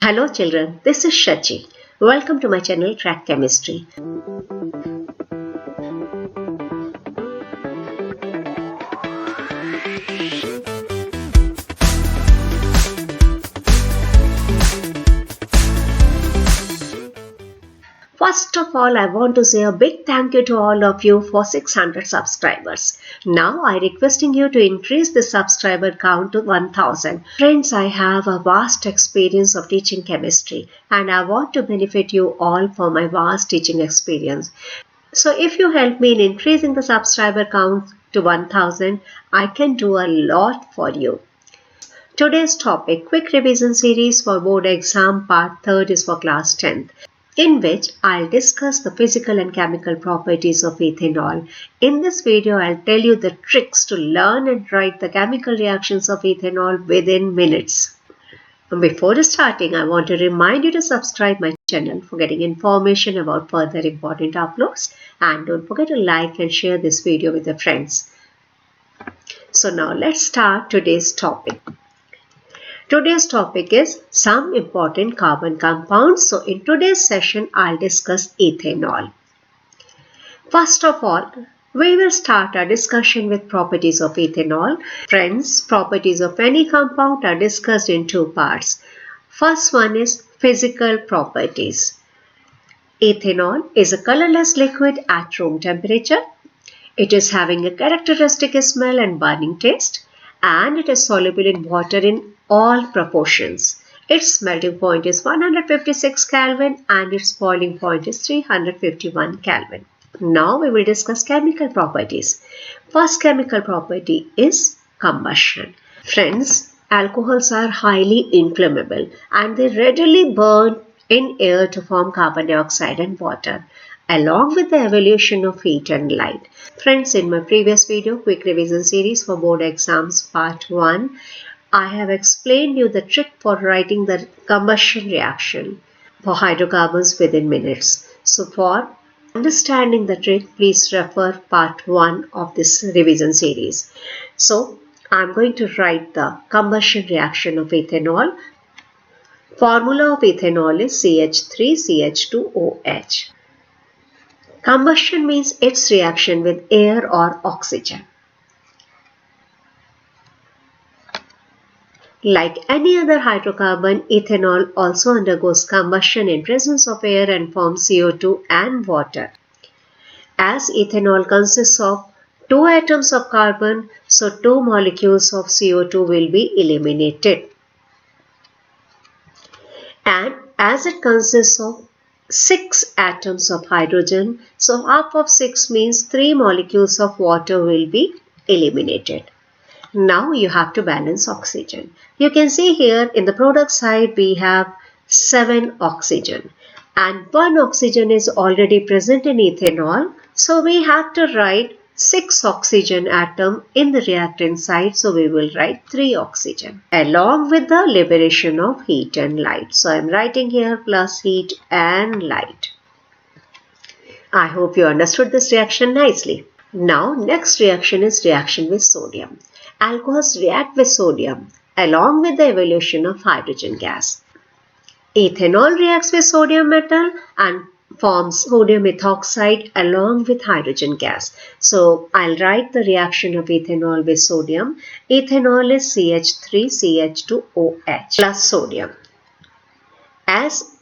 Hello children, this is Shachi. Welcome to my channel Crack Chemistry. First of all, I want to say a big thank you to all of you for 600 subscribers. Now I requesting you to increase the subscriber count to 1000. Friends, I have a vast experience of teaching chemistry and I want to benefit you all for my vast teaching experience. So if you help me in increasing the subscriber count to 1000, I can do a lot for you. Today's topic, quick revision series for board exam part 3rd is for class 10th. In which I'll discuss the physical and chemical properties of ethanol. In this video, I'll tell you the tricks to learn and write the chemical reactions of ethanol within minutes. Before starting, I want to remind you to subscribe my channel for getting information about further important uploads, and don't forget to like and share this video with your friends. So now let's start today's topic. Today's topic is some important carbon compounds. So in today's session, I'll discuss ethanol. First of all, we will start our discussion with properties of ethanol. Friends, properties of any compound are discussed in two parts. First one is physical properties. Ethanol is a colorless liquid at room temperature. It is having a characteristic smell and burning taste, and it is soluble in water in all proportions. Its melting point is 156 Kelvin and its boiling point is 351 Kelvin. Now we will discuss chemical properties. First chemical property is combustion. Friends, alcohols are highly inflammable and they readily burn in air to form carbon dioxide and water, along with the evolution of heat and light. Friends, in my previous video, quick revision series for board exams part 1, I have explained you the trick for writing the combustion reaction for hydrocarbons within minutes. So for understanding the trick, please refer part 1 of this revision series. So I am going to write the combustion reaction of ethanol. Formula of ethanol is CH3CH2OH. Combustion means its reaction with air or oxygen. Like any other hydrocarbon, ethanol also undergoes combustion in presence of air and forms CO2 and water. As ethanol consists of 2 atoms of carbon, so 2 molecules of CO2 will be eliminated. And as it consists of 6 atoms of hydrogen, so half of 6 means 3 molecules of water will be eliminated. Now you have to balance oxygen. You can see here in the product side we have 7 oxygen and 1 oxygen is already present in ethanol. So we have to write 6 oxygen atom in the reactant side. So we will write 3 oxygen along with the liberation of heat and light. So I am writing here plus heat and light. I hope you understood this reaction nicely. Now next reaction is reaction with sodium. Alcohols react with sodium along with the evolution of hydrogen gas. Ethanol reacts with sodium metal and forms sodium ethoxide along with hydrogen gas. So I'll write the reaction of ethanol with sodium. Ethanol is CH3CH2OH plus sodium. As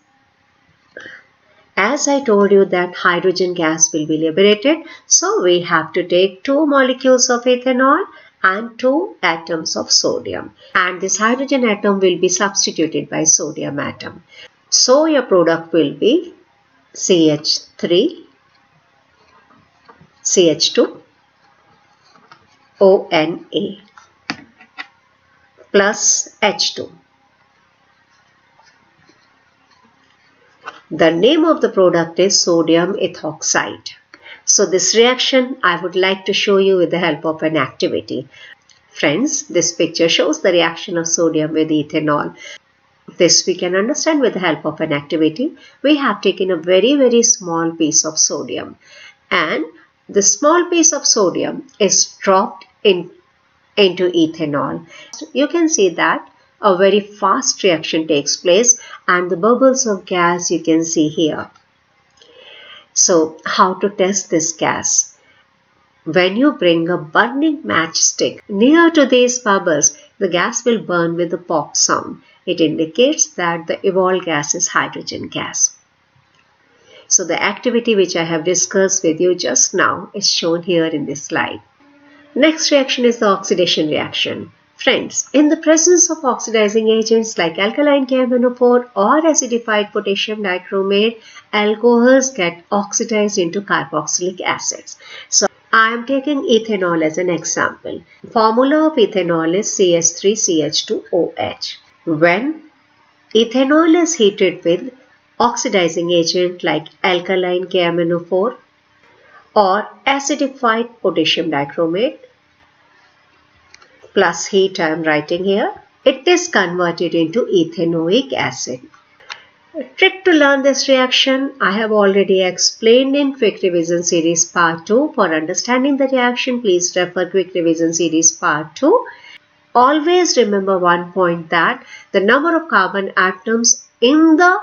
I told you that hydrogen gas will be liberated, so we have to take 2 molecules of ethanol and 2 atoms of sodium, and this hydrogen atom will be substituted by sodium atom. So your product will be CH3 CH2 ONA plus H2. The name of the product is sodium ethoxide. So this reaction I would like to show you with the help of an activity. Friends, this picture shows the reaction of sodium with ethanol. This we can understand with the help of an activity. We have taken a very small piece of sodium and the small piece of sodium is dropped into ethanol. You can see that a very fast reaction takes place and the bubbles of gas you can see here. So how to test this gas? When you bring a burning matchstick near to these bubbles, the gas will burn with a pop sound. It indicates that the evolved gas is hydrogen gas. So the activity which I have discussed with you just now is shown here in this slide. Next reaction is the oxidation reaction. Friends, in the presence of oxidizing agents like alkaline KMnO4 or acidified potassium dichromate, alcohols get oxidized into carboxylic acids. So I am taking ethanol as an example. Formula of ethanol is CH3CH2OH. When ethanol is heated with oxidizing agent like alkaline KMnO4 or acidified potassium dichromate, plus heat I am writing here, it is converted into ethanoic acid. A trick to learn this reaction I have already explained in Quick Revision Series Part 2. For understanding the reaction, please refer Quick Revision Series Part 2. Always remember one point, that the number of carbon atoms in the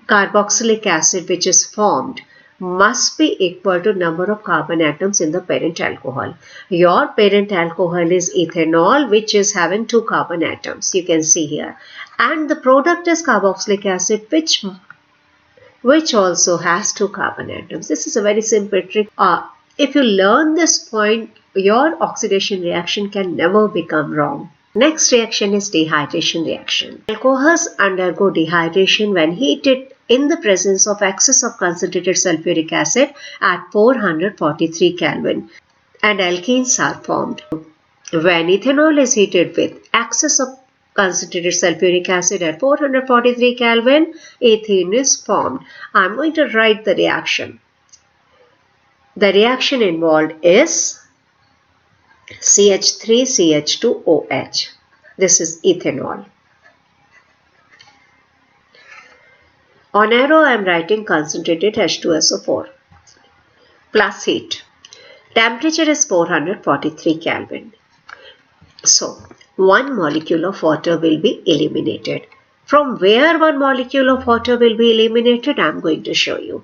carboxylic acid which is formed must be equal to number of carbon atoms in the parent alcohol. Your parent alcohol is ethanol, which is having 2 carbon atoms, you can see here, and the product is carboxylic acid which also has 2 carbon atoms. This is a very simple trick. If you learn this point, your oxidation reaction can never become wrong. Next reaction is dehydration reaction. Alcohols undergo dehydration when heated in the presence of excess of concentrated sulfuric acid at 443 Kelvin, and alkenes are formed. When ethanol is heated with excess of concentrated sulfuric acid at 443 Kelvin, ethene is formed. I am going to write the reaction. The reaction involved is CH3CH2OH. This is ethanol. On arrow I am writing concentrated H2SO4 plus heat. Temperature is 443 Kelvin. So 1 molecule of water will be eliminated. From where 1 molecule of water will be eliminated, I am going to show you.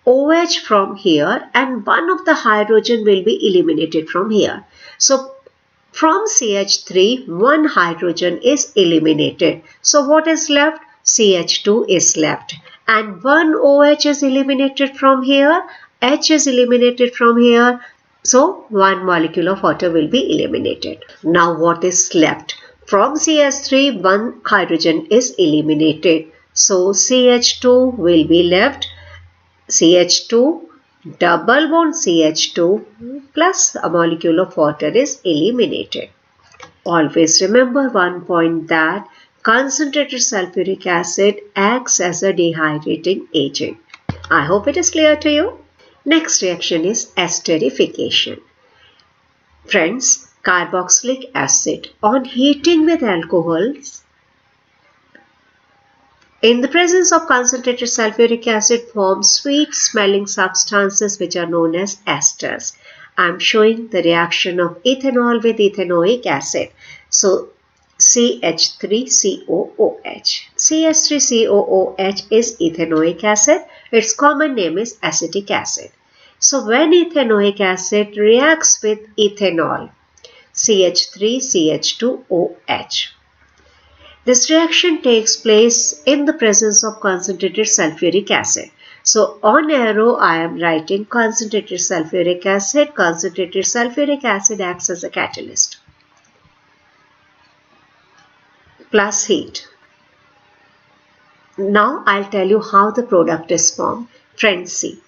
OH from here and one of the hydrogen will be eliminated from here. So from CH3, 1 hydrogen is eliminated. So what is left? CH2 is left, and 1 OH is eliminated from here, H is eliminated from here, so 1 molecule of water will be eliminated. Now what is left? From CH3, 1 hydrogen is eliminated, so CH2 will be left. CH2 double bond CH2 plus a molecule of water is eliminated. Always remember one point, that concentrated sulfuric acid acts as a dehydrating agent. I hope it is clear to you. Next reaction is esterification. Friends, carboxylic acid on heating with alcohols in the presence of concentrated sulfuric acid forms sweet smelling substances which are known as esters. I am showing the reaction of ethanol with ethanoic acid. So CH3COOH. CH3COOH is ethanoic acid. Its common name is acetic acid. So when ethanoic acid reacts with ethanol, CH3CH2OH, this reaction takes place in the presence of concentrated sulfuric acid. So on arrow I am writing concentrated sulfuric acid. Concentrated sulfuric acid acts as a catalyst. Plus heat. Now I'll tell you how the product is formed. Friends, see,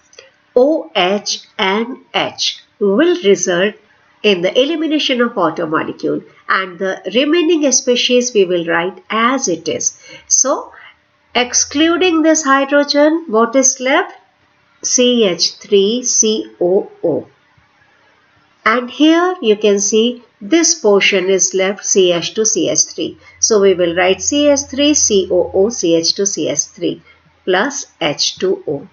OH and H will result in the elimination of water molecule, and the remaining species we will write as it is. So excluding this hydrogen, what is left? CH3COO. And here you can see this portion is left, CH2CH3. So we will write CH3COO CH2CH3 plus H2O.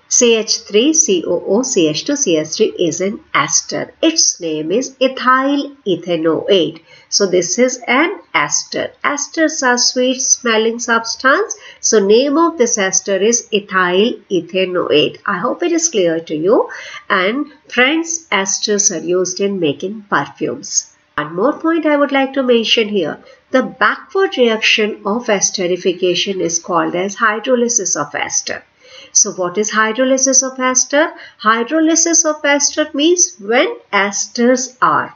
CH3COOCH2CH3 is an ester. Its name is ethyl ethanoate. So this is an ester. Esters are sweet smelling substance. So name of this ester is ethyl ethanoate. I hope it is clear to you. And friends, esters are used in making perfumes. One more point I would like to mention here. The backward reaction of esterification is called as hydrolysis of ester. So what is hydrolysis of ester? Hydrolysis of ester means when esters are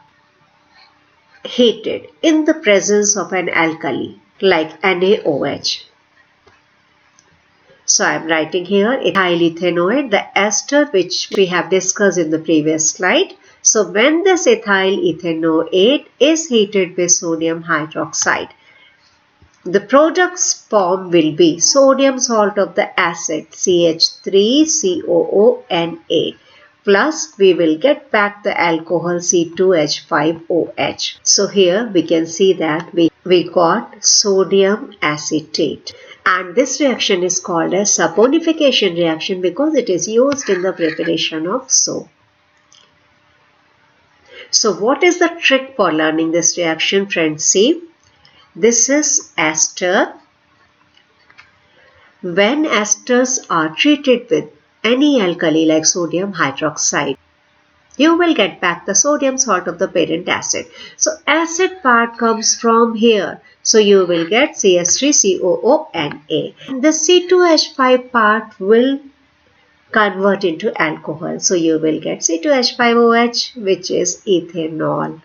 heated in the presence of an alkali like NaOH. So I am writing here ethyl ethanoate, the ester which we have discussed in the previous slide. So when this ethyl ethanoate is heated with sodium hydroxide, the products formed will be sodium salt of the acid CH3COONA plus we will get back the alcohol C2H5OH. So here we can see that we got sodium acetate. And this reaction is called as saponification reaction because it is used in the preparation of soap. So what is the trick for learning this reaction, friends? See, this is ester. When esters are treated with any alkali like sodium hydroxide, you will get back the sodium salt of the parent acid. So acid part comes from here. So you will get CH3COONA. And the C2H5 part will convert into alcohol. So you will get C2H5OH, which is ethanol.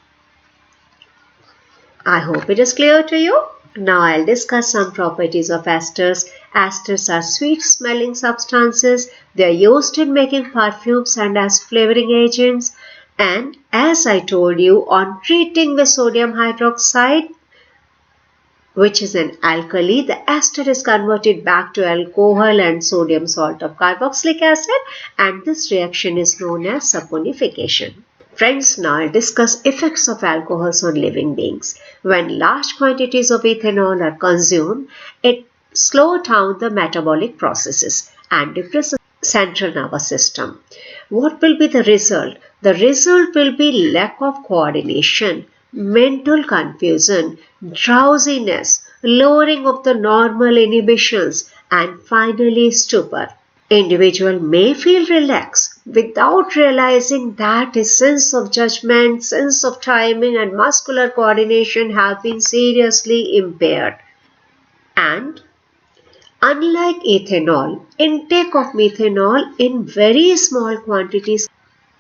I hope it is clear to you. Now I'll discuss some properties of esters. Esters are sweet smelling substances. They are used in making perfumes and as flavoring agents. And as I told you, on treating with sodium hydroxide, which is an alkali, the ester is converted back to alcohol and sodium salt of carboxylic acid, and this reaction is known as saponification. Friends, now I'll discuss effects of alcohols on living beings. When large quantities of ethanol are consumed, it slows down the metabolic processes and depresses the central nervous system. What will be the result? The result will be lack of coordination, mental confusion, drowsiness, lowering of the normal inhibitions, and finally stupor. Individual may feel relaxed without realizing that his sense of judgment, sense of timing and muscular coordination have been seriously impaired. And unlike ethanol, intake of methanol in very small quantities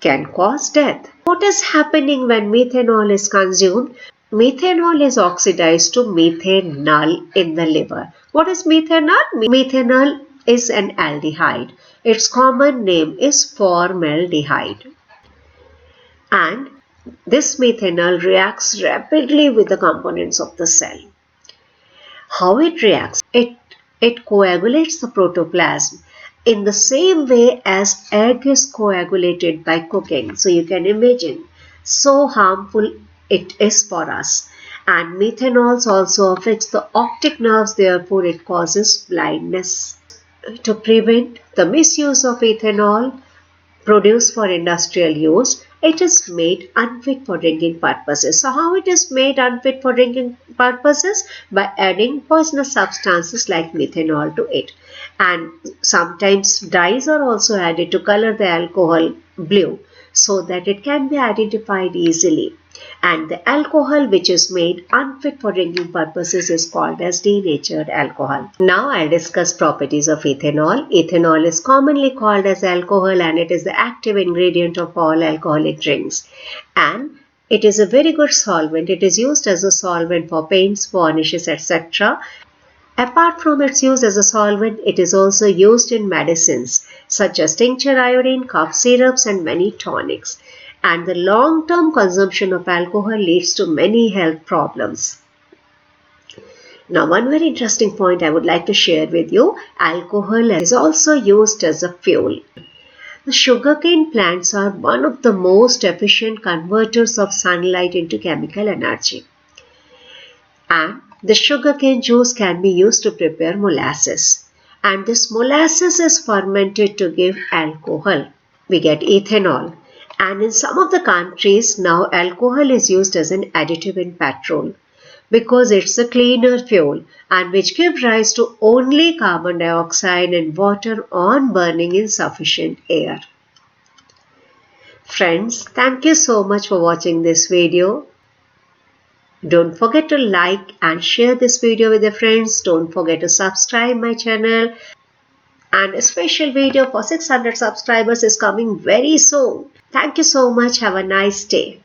can cause death. What is happening when methanol is consumed? Methanol is oxidized to methanol in the liver. What is methanol? Methanol is an aldehyde. Its common name is formaldehyde. And this methanol reacts rapidly with the components of the cell. How it reacts? It coagulates the protoplasm in the same way as egg is coagulated by cooking. So you can imagine so harmful it is for us. And methanol also affects the optic nerves, therefore it causes blindness. To prevent the misuse of ethanol produced for industrial use, it is made unfit for drinking purposes. So how it is made unfit for drinking purposes? By adding poisonous substances like methanol to it. And sometimes dyes are also added to color the alcohol blue so that it can be identified easily. And the alcohol which is made unfit for drinking purposes is called as denatured alcohol. Now I'll discuss properties of ethanol. Ethanol is commonly called as alcohol and it is the active ingredient of all alcoholic drinks. And it is a very good solvent. It is used as a solvent for paints, varnishes, etc. Apart from its use as a solvent, it is also used in medicines such as tincture iodine, cough syrups and many tonics. And the long-term consumption of alcohol leads to many health problems. Now, one very interesting point I would like to share with you, alcohol is also used as a fuel. The sugarcane plants are one of the most efficient converters of sunlight into chemical energy. And the sugarcane juice can be used to prepare molasses. and this molasses is fermented to give alcohol. We get ethanol. And in some of the countries now alcohol is used as an additive in petrol because it's a cleaner fuel and which gives rise to only carbon dioxide and water on burning in sufficient air. Friends, thank you so much for watching this video. Don't forget to like and share this video with your friends. Don't forget to subscribe my channel. And a special video for 600 subscribers is coming very soon. Thank you so much. Have a nice day.